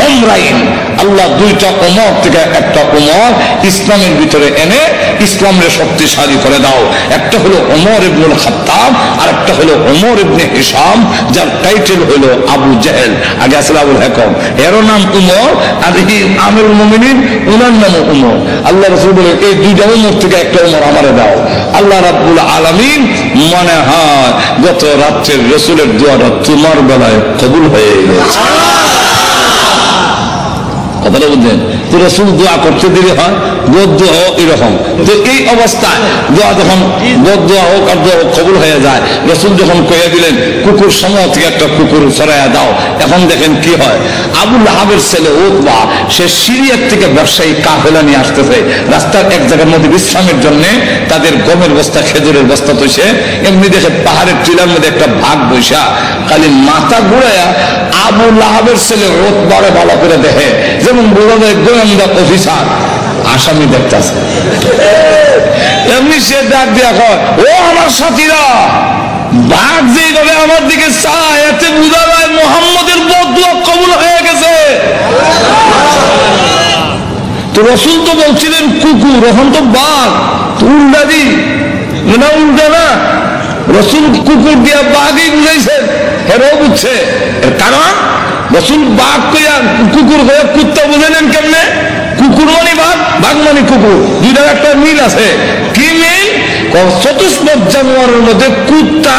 উমরাইন। আল্লাহ 2টা উমর থেকে একটা উমর ইসলামের ভিতরে এনে ইসলামকে শক্তিশালী করে দাও। একটা হলো ওমর ইবনুল খাত্তাব, আর একটা হলো ওমর ইবনে হিশাম, যার টাইটেল হলো আবু জেহেল। আগে আসলে আবুল হাকাম, এর নাম উমর, আর এই আমিরুল মুমিনিন ওনার নাম উমর। আল্লাহ রাসূল বলে এই দুইটা উমর থেকে একটা উমর আমারে দাও। আল্লাহ রাব্বুল আলামিন মনে হয় গত রাত্রের রাসূলের দোয়াটা তোমার বেলায় কবুল হয়ে গেছে। কথাটা বুঝলেন তো? রাসূল দোয়া করতে দেরি হয়, দোয়া হোক এরকম। তো এই অবস্থায় দোয়া যখন দোয়া হোক আর দোয়া কবুল হয়ে যায়, রাসূল যখন কইয়া দিলেন কুকুর সমূহ থেকে একটা কুকুর সরাইয়া দাও, এখন দেখেন কি হয়। আবু লাহাবের ছেলে উতবা, সে সিরিয়ার থেকে ব্যবসায়ী কাফেলা নিয়ে আসতেছে, রাস্তার এক জায়গার মধ্যে বিশ্রামের জন্য তাদের গমের বস্তা খেজুরের বস্তা তৈছে, এমনি দেখে পাহাড়ের টিলার মধ্যে একটা ভাগ বৈশা, খালি মাথা ঘুরাইয়া আবু লাহাবের ছেলে উতবারে ভালো করে দেখে, যেমন বোঝা যায় গোয়েন্দা অফিসার আসামি দেখতেছে। এমনি সে ডাক দিয়া কয়, ও আমার সাথীরা, বাঘ যেভাবে আমার দিকে চায় এতে বোঝা যায় মুহাম্মদের বদদুয়া কবুল হয়ে গেছে। তো রাসূল তো বলছিলেন কুকুর, এখন তো বাঘ, তো উল্টা দি না, উল্টা না, রাসূল কুকুর দিয়া বাঘই বুঝাইছেন, এরাও বুঝছে। এর কারণ রাসূল বাঘ কইয়া কুকুর হয়ে কুত্তা বুঝাইলেন কেমনে? কুকুর মানে বাঘ, বাঘ মানে কুকুর, দুইটার একটা মিল আছে। কি মিল? চতুষ্পদ জানোয়ারের মধ্যে কুত্তা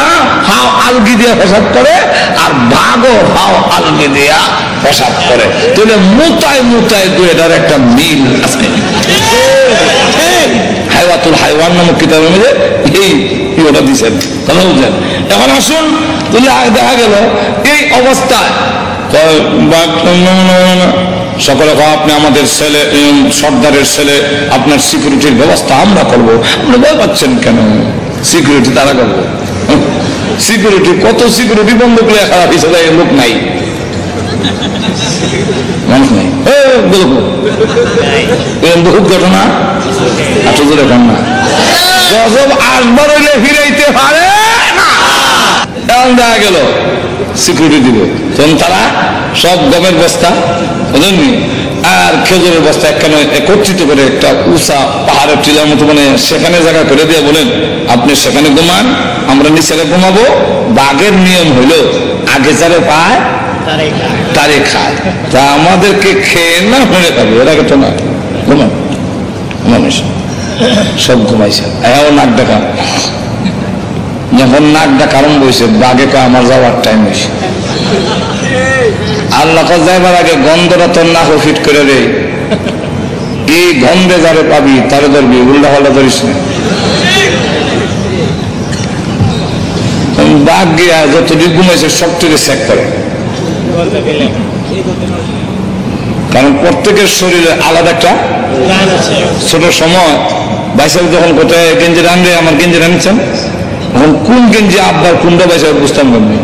হাও আলগি দিয়া পেশাব করে, আর বাঘও হাও আলগি দিয়া পেশাব করে। তাহলে মোতায় মোতায় দুইটার একটা মিল আছে। হায়াতুল হাইওয়ান নামক কিতাবের মধ্যে এই ওটা দিচ্ছেন, কথা বুঝছেন? এখন আসুন, তাহলে দেখা গেল এই অবস্থায় সকলে আপনি আমাদের ছেলে, সর্দারের ছেলে, আপনার সিকিউরিটির ব্যবস্থা আমরা করবো। আপনি ভয় পাচ্ছেন কেন? সিকিউরিটি তারা করবো। সিকিউরিটি কত সিকিউরিটি বন্ধ করে খারাপ হিসেবে লোক নাই, মানুষ নাই, বহুত ঘটনা আসলে এখন না, গজব আসবার হইলে ফিরাইতে পারে না। এমন দেখা গেল সিকিউরিটি দিবে, তখন তারা সব গমের বস্তা বুঝলেননি আর খেজুরের বস্তা একখানে একত্রিত করে একটা উঁচা পাহাড়ের টিলার মতো মানে সেখানে জায়গা করে দিয়ে বলেন আপনি সেখানে ঘুমান, আমরা নিচে ঘুমাবো। বাঘের নিয়ম হইল আগে যারে পায় তারে খায়, তা আমাদেরকে খেয়ে না হয়ে খাবে, এর আগে তো না ঘুমান। মানুষ সব ঘুমাইছে, এও নাক ডাকা, যখন নাক ডাকা আরম্ভ হয়েছে বাঘে কয় আমার যাওয়ার টাইম হয়েছে। আল্লাহ যাইবার আগে গন্ধটা তোর নাক ফিট করে রে, এই গন্ধে যারে পাবি তারে ধরবি, উল্টা পাল্টা ধরিস না। বাঘ গিয়া যতটুকু ঘুমাইছে সবটুকু চেক করে, কারণ প্রত্যেকের শরীরে আলাদা একটা ছোট সময় বাইসাল যখন কোথায় গেঞ্জি রানবে, আমার গেঞ্জি রানছেন এখন কোন গেঞ্জি আব্বার কোনটা বাইসাল বুঝতাম পারবি,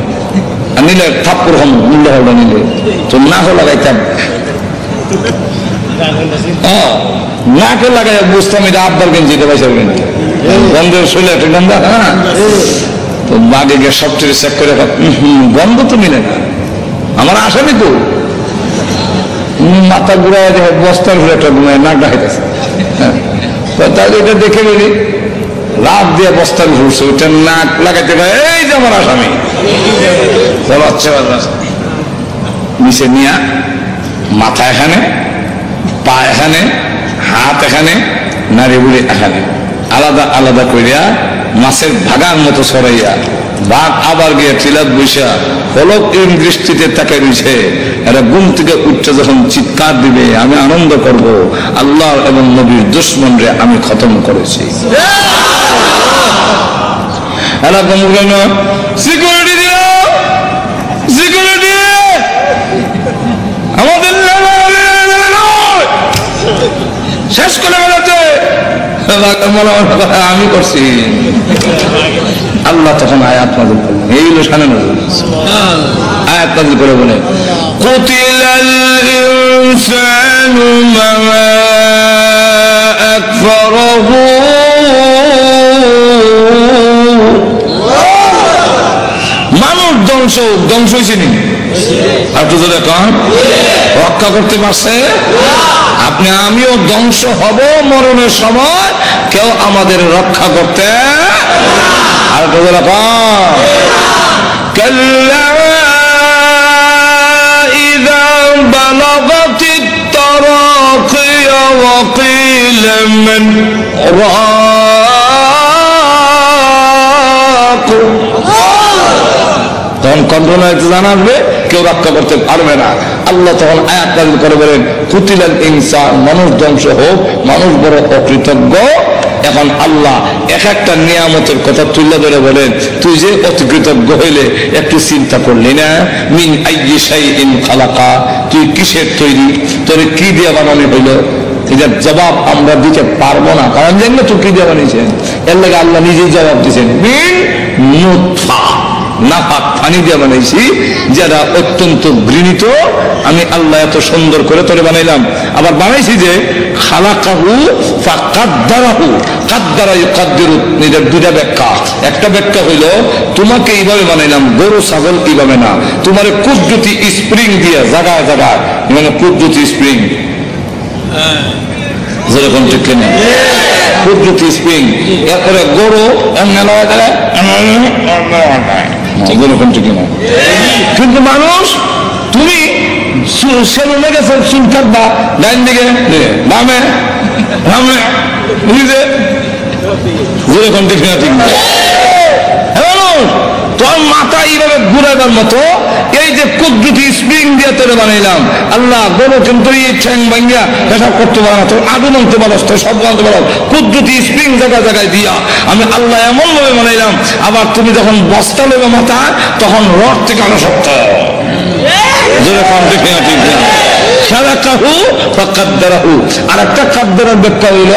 আর নিলে থাপ্পর হম মূল্য হলটা নিলে তো নাকও লাগাইতাম, নাকে লাগাই বুঝতাম এটা আব্বার গেঞ্জি, এটা বাইসাল গেঞ্জি, গন্ধের শরীরে একটা গন্ধা। হ্যাঁ, তো বাঘে গিয়ে সবচেয়ে চেক করে গন্ধ তো মিলে না, আমার আসামি তো মাথা ঘুরায় দেখে বস্তার ঘুরে একটা ঘুমায় নাক ডাকাইতেছে। তাহলে এটা দেখে বলি লাভ দিয়ে বস্তার ঘুরছে, ওইটা নাক লাগাইতে পারে, এই যে আমার আসামি নিচে নিয়ে মাথা এখানে, পা এখানে, হাত এখানে, নারী বুড়ি এখানে, আলাদা আলাদা করিয়া মাছের ভাগার মতো সরাইয়া বাঘ আবার গিয়ে টিলাত বৈশা ফলক দৃষ্টিতে তাকে রয়েছে। এরা ঘুম থেকে উঠতে যখন চিৎকার দিবে আমি আনন্দ করব, আল্লাহ এবং নবীর দুশমনরে আমি খতম করেছি। এরা সিকিউরিটি দিও, সিকিউরিটি আমাদের শেষ করে বেড়াচ্ছে, আমি করছি। আল্লাহ তখন আয়াত নাযিল করলেন, এই লোসানে আয়াত নাযিল করে বলে কুতিলাল ইনসানু মা আকফারহু, মানুষ ধ্বংস হয়েছে নি, আপনি যদি রক্ষা করতে পারছে, আপনি আমিও ধ্বংস হব মরণের সময়, কেউ আমাদের রক্ষা করতে আর কাল্লা ইযা বালাগাতিত তারাকিয়া ওয়া কিলা মান রাক, তখন কন্ট্রোলার জানাবে কেউ রক্ষা করতে পারবে না। আল্লাহ তখন আয়াত নাযিল করে বলেন কুতিলাল ইনসান, মানুষ ধ্বংস হোক, মানুষ বড় অকৃতজ্ঞ। এখন আল্লাহ এক একটা নিয়ামতের কথা তুলে ধরে বলেন তুই যে অকৃতজ্ঞ হইলে একটু চিন্তা করলি না? মিন আইয়ি শাইইন খালাকা, তুই কিসের তৈরি, তোর কি দিয়ে বানানো হইল? এটার জবাব আমরা দিতে পারবো না, কারণ জানি না তুই কি দিয়ে বানিয়েছেন। এর লাগে আল্লাহ নিজেই জবাব দিয়েছেন মিন নুতফা, নাপাক পানি দিয়ে বানাইছি, যারা অত্যন্ত ঘৃণিত। আমি আল্লাহ এত সুন্দর করে তোরে বানাইলাম, আবার বানাইছি যে খালাকাহু ফাকাদ্দারাহু, কাদ্দারা ইউকাদ্দিরু, এটার দুইটা ব্যাখ্যা। একটা ব্যাখ্যা হইল তোমাকে এইভাবে বানাইলাম, গরু ছাগল এইভাবে না, তোমার কুদরতি স্প্রিং দিয়ে জায়গায় জায়গায়, মানে কুদরতি স্প্রিং, যেরকম ঠিক কিনা কুদরতি স্প্রিং, এরপরে গরু কিন্তু মানুষ তুমি সেলুনে গেছে চুল কাটবা ডাইন দিকে বামে বামে বুঝলে যেরকম ঠিক না ঠিক না তোর মাথা এইভাবে ঘুরাবার মতো এই যে কুদরতি স্প্রিং দিয়ে তোরে বানাইলাম। আল্লাহ গরু কিন্তু এই ঠ্যাং ভাঙ্গিয়া পেশাব করতে পারে না, তোর আগুন আনতে পারস, তোর সব আনতে পারো, কুদরতি স্প্রিং জায়গায় জায়গায় দিয়া আমি আল্লাহ এমন ভাবে বানাইলাম। আবার তুমি যখন বস্তা নেবে মাথা তখন রড থেকে আনো শক্ত, যেরকম ঠিক না ঠিক না। খালাকাহু ফাকাদ্দারাহু, আর একটা কাদ্দারার ব্যাখ্যা হইল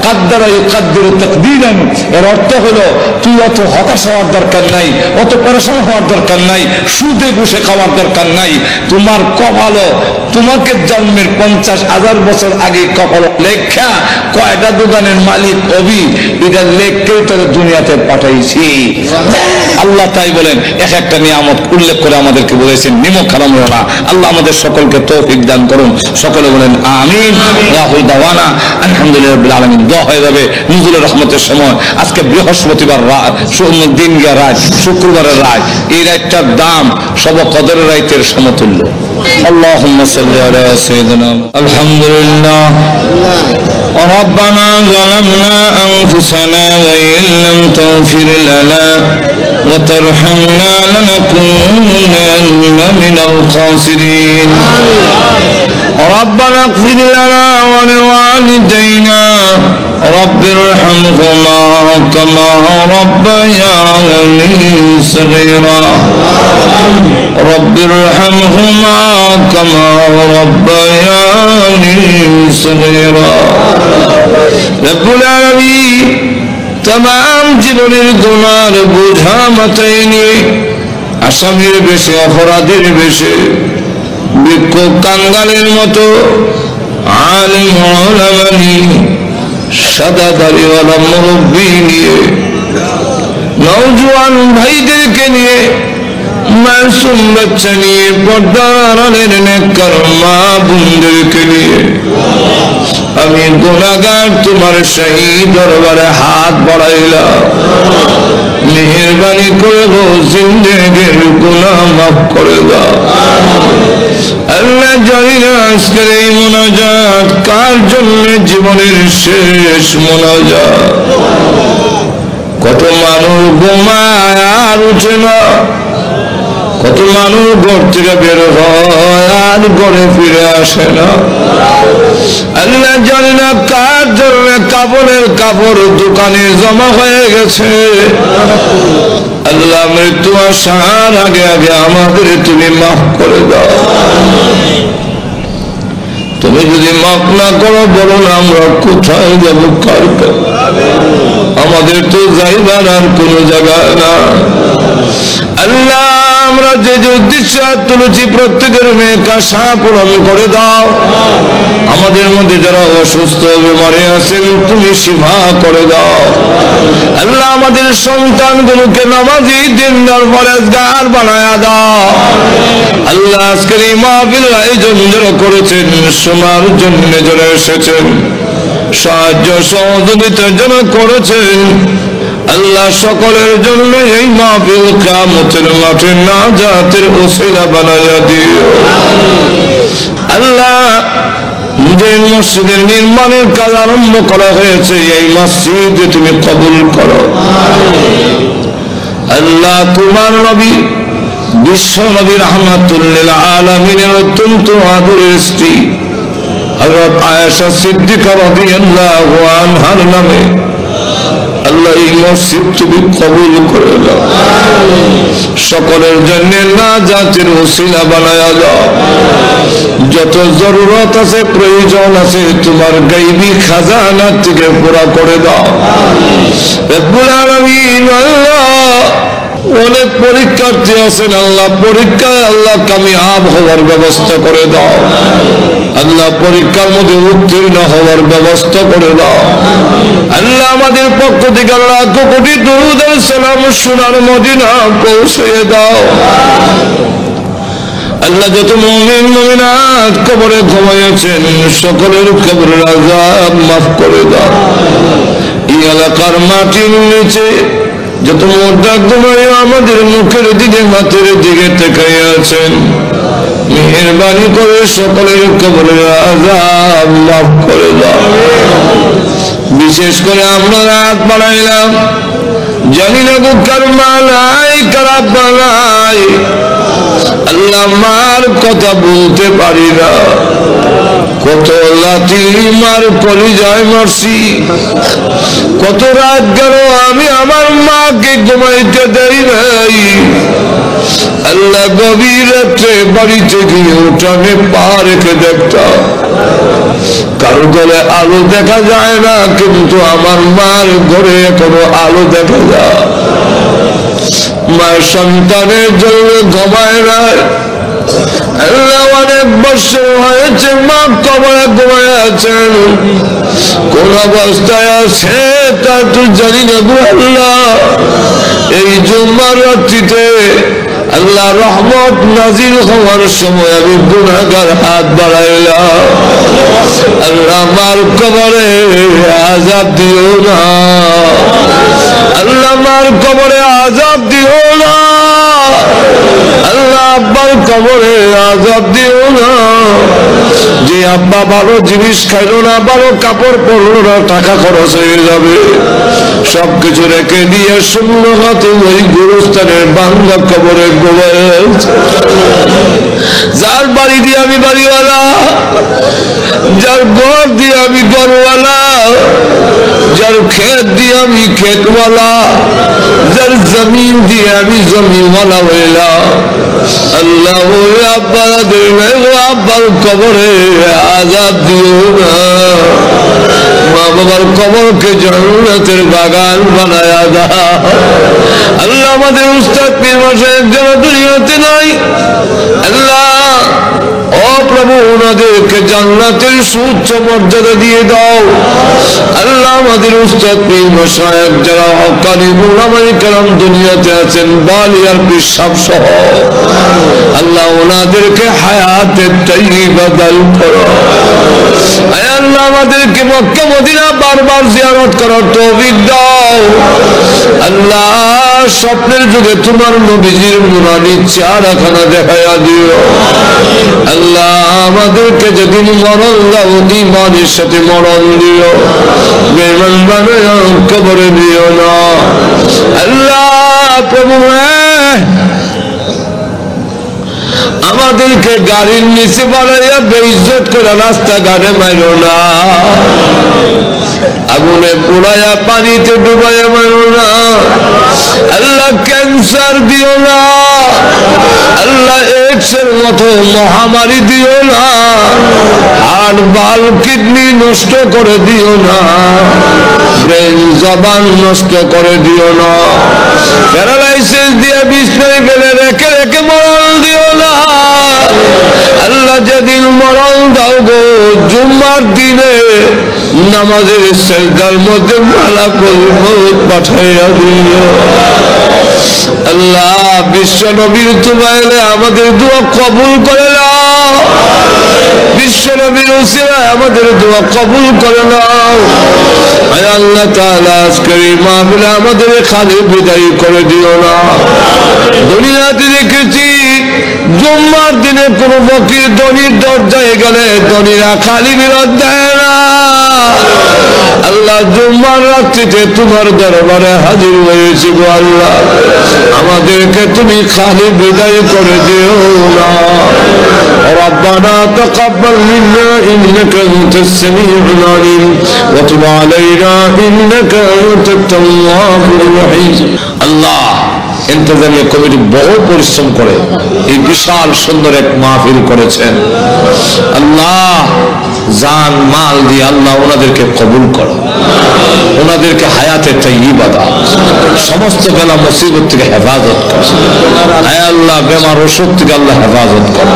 কাদ্দারা ইউকাদ্দিরু তাকদীরান, এর অর্থ হলো তুই অত হতাশ হওয়ার দরকার নাই, অত পরেশান হওয়ার দরকার নাই, সুদে বসে খাওয়ার দরকার নাই। তোমার কপালও তোমাকে জন্মের 50,000 বছর আগে কপাল লেখা কয়টা দোকানের মালিক হবি, এটা লেখকেই তোর দুনিয়াতে পাঠাইছি। আল্লাহ তাই বলেন এক একটা নিয়ামত উল্লেখ করে আমাদেরকে বলেছেন নিমক হারাম হলো না। আল্লাহ আমাদের সকলকে তৌফিক দান করুন, সকলে বলেন আমিন। রাহুল দাওয়ানা আলহামদুলিল্লাহ রাব্বিল আলামিন। দোয়া হয়ে যাবে নুজুলের রহমতের সময়। আজকে বৃহস্পতিবার রাত, দিন গিয়া রাত, শুক্রবারের রাত, এই রাতটার দাম সব কদরের রাতের সমতুল্য। আল্লাহুম্মা সাল্লি আলা সাইয়্যিদিনা আলহামদুলিল্লাহ ربنا ظلمنا أنفسنا وإن لم تغفر لنا وترحمنا لنكونن من الخاسرين ربنا اغفر لنا ولوالدينا رب ارحمهما كما ربياني صغيرا رب ارحمهما كما ربياني صغيرا رب العالمين तमाम জীবনের গুনার বোঝা মাথায় নিয়ে আসামির বেশে অপরাধের বেশে বিক্ষোভ কাঙ্গালের মতো আলিম ওলামা নিয়ে সাদা দাড়িওয়ালা মুরব্বী নিয়ে নওজোয়ান ভাইদেরকে নিয়ে মাসুম বাচ্চা নিয়ে পর্দার আড়ালের নেককার মা বোনদেরকে নিয়ে আমি গুনাহগার তোমার শাহী দরবারে হাত বাড়াইলাম। মেহেরবানি করে গো জিন্দেগির গুনাহ মাফ করে দাও। আল্লাহ জানি না আজকের এই মোনাজাত কার জন্য জীবনের শেষ মোনাজাত। কত মানুষ ঘুমায় আর উঠে না, কত মানুষ ঘর থেকে বের হয় আর ঘরে ফিরে আসে না। আল্লাহ জানি না কার জন্য কাপড়ের কাপড় দোকানে জমা হয়ে গেছে। আল্লাহ মৃত্যু আসার আগে আগে আমাদের তুমি মাফ করে দাও। তুমি যদি মাফ না করো বলো না আমরা কোথায় যাবো, কার কাছে? আমাদের তো যাইবার আর কোন জায়গা না। আল্লাহ আমরা যে যে উদ্দেশ্য তুলেছি প্রত্যেকের মেয়েকে আশা পূরণ করে দাও। আমাদের মধ্যে যারা অসুস্থ বেমারে আছেন তুমি শিফা করে দাও। আল্লাহ আমাদের সন্তানগুলোকে নামাজি দিনদার পরেজগার বানায়া দাও। আল্লাহ আজকের এই মাহফিল আয়োজন যারা করেছেন শোনার জন্য যারা এসেছেন সাহায্য সহযোগিতা যারা করেছেন আল্লাহ সকলের জন্য এই মাহফিল কিয়ামতের মাঠে নাজাতের ওসিলা বানায়া দিও। আল্লাহ যে মসজিদের নির্মাণের কাজ আরম্ভ করা হয়েছে এই মসজিদে তুমি কবুল করো। আল্লাহ তোমার নবী বিশ্ব নবী রাহমাতুল লিল আলামিনের অত্যন্ত আদরের স্ত্রী হযরত আয়েশা সিদ্দিকা রাদিয়াল্লাহু আনহার নামে আল্লাহ এই মসজিদ তুমি কবুল করে দাও, সকলের জন্য নাজাতের ওসিলা বানায়া দাও। যত জরুরত আছে প্রয়োজন আছে তোমার গায়বী খাজানা থেকে পুরা করে দাও রব্বুল আলামিন। আল্লাহ অনেক পরীক্ষার্থী আছেন আল্লাহ পরীক্ষায় আল্লাহ কামিয়াব হওয়ার ব্যবস্থা করে দাও। আল্লাহ পরীক্ষার মধ্যে উত্তীর্ণ হওয়ার ব্যবস্থা করে দাও। আল্লাহ আমাদের পক্ষ থেকে আল্লাহ কোটি দরুদ আর সালাম সোনার মদিনা পৌঁছে দাও। আল্লাহ যত মুমিন মুমিনাত কবরে ঘুমিয়েছেন সকলের কবরের আযাব মাফ করে দাও। এই এলাকার মাটির নিচে যত মোটা ঘুমায় আমাদের মুখের দিকে হাতের দিকে তাকিয়ে আছেন মেহেরবানি করে সকলের কবরের আযাব মাফ করে দাও। বিশেষ করে আমরা রাত বাড়াইলাম জানি না গো কার মালাই কারা বালাই আল্লাহ মার কথা বলতে পারি না, কত লাঠি মার কলিজায় মারছি, কত রাত গেল আমি আমার মাকে ঘুমাইতে দেই নাই। আল্লাহ গভীর রাত্রে বাড়িতে গিয়ে উঠানে পা রেখে দেখতাম কারো ঘরে আলো দেখা যায় না, কিন্তু আমার মার ঘরে এখনো আলো দেখা যায়। মায়ের সন্তানের জন্য ঘুমায় না। আল্লাহ অনেক বছর হয়েছে মা কবরে ঘুমায় আছেন, কোন অবস্থায় আছে তা তো জানি না গো আল্লাহ। এই জুম্মার রাত্রিতে আল্লাহ রহমত নাজিল হওয়ার সময় আমি গুনাহগার হাত বাড়াইলাম। আল্লাহ আমার কবরে আযাব দিও না, আল্লাহ আমার কবরে আযাব দিও না, আল্লাহ আব্বার কবরে আযাব দিও না। যে আব্বা ভালো জিনিস খাইলো না, ভালো কাপড় পরলো না, টাকা খরচ হয়ে যাবে, সবকিছু রেখে দিয়ে শূন্য হাতে ওই গুরুস্থানের বাংলা কবরে গোবায়। যার বাড়ি দিয়ে আমি বাড়িওয়ালা, যার ঘর দিয়ে আমি ঘরওয়ালা, যার ক্ষেত দিয়ে আমি ক্ষেতওয়ালা, যার জমিন দিয়ে আমি জমিওয়ালা হইলাম, আল্লাহ ওই আব্বার কবরে আযাব দিও না। মা বাবার কবরকে জান্নাতের বাগান বানায়া দাও। আল্লাহ আমাদের উস্তাদ পীর মাশায়েখ যারা দুনিয়াতে নাই, আল্লাহ ও প্রভু ওনাদেরকে জান্নাতের সুউচ্চ মর্যাদা দিয়ে দাও। আল্লাহ আমাদের উস্তাদ পীর মাশায়েখ যারা হক্কানি উলামায়ে কেরাম দুনিয়াতে আছেন বালিয়ার পীর সাহেব সহ, আল্লাহ ওনাদেরকে হায়াতে তাইয়্যিবা দান করো। আয় আল্লাহ আমাদেরকে মক্কা মদিনা বারবার জিয়ারত করার তৌফিক দাও। আল্লাহ স্বপ্নের যুগে তোমার নবীজির নুরানি চেহারাখানা দেখাইয়া দিও। আল্লাহ আমাদেরকে যেদিন মরণ দাও ঈমানের সাথে মরণ দিও, বেঈমান বানায়া কবরে দিও না। আল্লাহ প্রভু আমাদেরকে গাড়ির নিচে বানাইয়া বেইজ্জত করে রাস্তাঘাটে মাইরো না, আগুনে পোড়াইয়া পানিতে ডুবাইয়া মাইরো না। আল্লাহ ক্যান্সার দিও না, আল্লাহ এইডসের মতো মহামারী দিও না, হাড় বাল কিডনি নষ্ট করে দিও না, ব্রেন জবান নষ্ট করে দিও না, প্যারালাইসিস দিয়ে বিছনায় ফেলে রেখে রেখে মরণ দিও না। আল্লাহ যেদিন মরণ দাও গো জুম্মার দিনে নামাজের সেজদার মধ্যে মালাকুল মউত পাঠাইয়া দিও। আল্লাহ বিশ্ব নবীর তুমাইলে আমাদের দোয়া কবুল করে নাও। বিশ্বনবীর উসিলায় আমাদের দোয়া কবুল করে নাও। আয় আল্লাহ তাআলা আজকের এই মাহফিলে আমাদের খালি বিদায় করে দিও না। দুনিয়াতে দেখেছি জুম্মার দিনে কোন ফকির ধনীর দরজায় গেলে ধনীরা খালি বিরত দেয় না। আল্লাহ জুম্মার রাত্রিতে তোমার দরবারে হাজির হয়েছি গো আল্লাহ, আমাদেরকে তুমি খালি বিদায় করে দিও না। ربنا تقبل منا إنك أنت السميع العليم وتب علينا إنك أنت التواب الرحيم। আল্লাহ ইন্তজামিয়া কমিটি বহু পরিশ্রম করে এই বিশাল সুন্দর এক মাহফিল করেছেন। আল্লাহ জান মাল দিয়ে আল্লাহ ওনাদেরকে কবুল করো, ওনাদেরকে হায়াতে তাইয়্যিবা দাও, সমস্ত বেলা মুসিবত থেকে হেফাজত করো। আয় আল্লাহ বেমার ওষুধ থেকে আল্লাহ হেফাজত করো।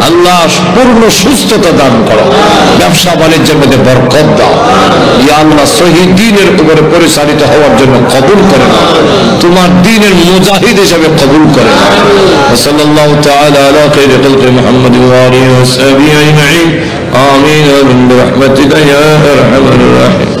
আল্লাহ পূর্ণ সুস্থতা দান করো, ব্যবসা বাণিজ্যের মধ্যে বরকত দাও। ইয়া আল্লাহ সহিহ দ্বীনের উপরে পরিচালিত হওয়ার জন্য কবুল করে নাও, তোমার দ্বীনের মুজাহিদ হিসেবে কবুল করে নাও। সাল্লাল্লাহু তাআলা আলা খায়রি খালকি মুহাম্মদ ওয়া আলিহি ওয়া সাহবিহি আজমাইন। آمين برحمتك يا أرحم الراحمين।